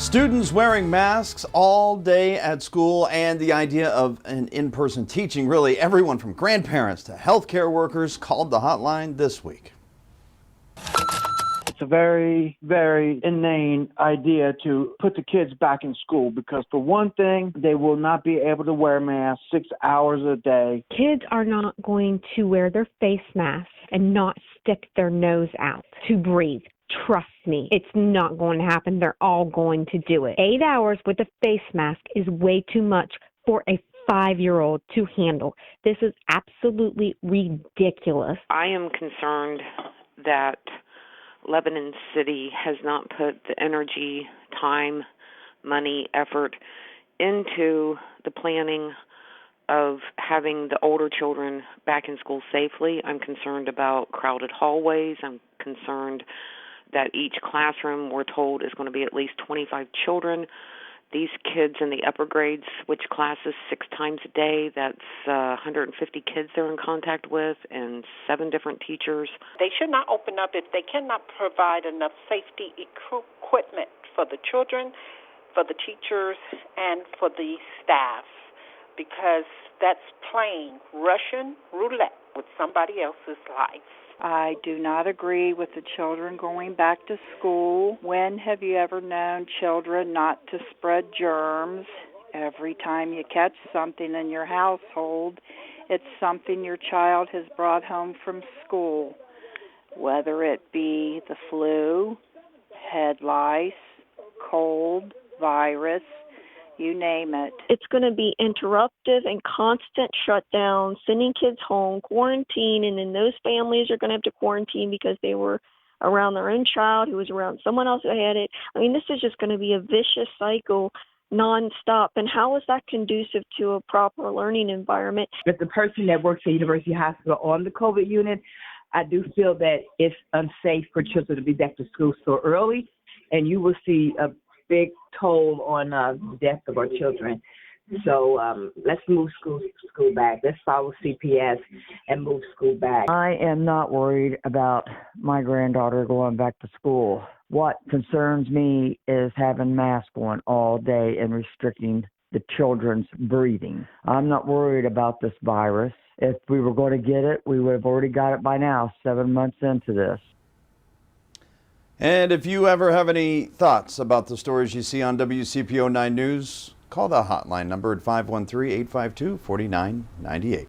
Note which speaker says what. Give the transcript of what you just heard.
Speaker 1: Students wearing masks all day at school and the idea of an in-person teaching. Really, everyone from grandparents to healthcare workers called the hotline this week.
Speaker 2: It's a very, very inane idea to put the kids back in school because, for one thing, they will not be able to wear masks 6 hours a day.
Speaker 3: Kids are not going to wear their face masks and not stick their nose out to breathe. Trust me, it's not going to happen. They're all going to do it. 8 hours with a face mask is way too much for a 5-year-old to handle. This is absolutely ridiculous.
Speaker 4: I am concerned that Lebanon City has not put the energy, time, money, effort into the planning of having the older children back in school safely. I'm concerned about crowded hallways. I'm concerned that each classroom, we're told, is going to be at least 25 children. These kids in the upper grades switch classes 6 times a day. That's 150 kids they're in contact with and 7 different teachers.
Speaker 5: They should not open up if they cannot provide enough safety equipment for the children, for the teachers, and for the staff, because that's playing Russian roulette with somebody else's life.
Speaker 6: I do not agree with the children going back to school. When have you ever known children not to spread germs? Every time you catch something in your household, it's something your child has brought home from school, whether it be the flu, head lice, cold, virus, you name it.
Speaker 7: It's going to be interruptive and constant shutdown, sending kids home, quarantine, and then those families are going to have to quarantine because they were around their own child who was around someone else who had it. I mean, this is just going to be a vicious cycle nonstop. And how is that conducive to a proper learning environment?
Speaker 8: As the person that works at University Hospital on the COVID unit, I do feel that it's unsafe for children to be back to school so early, and you will see a big toll on the death of our children. So let's move school back. Let's follow CPS and move school back.
Speaker 9: I am not worried about my granddaughter going back to school. What concerns me is having masks on all day and restricting the children's breathing. I'm not worried about this virus. If we were going to get it, we would have already got it by now, 7 months into this.
Speaker 1: And if you ever have any thoughts about the stories you see on WCPO 9 News, call the hotline number at 513-852-4998.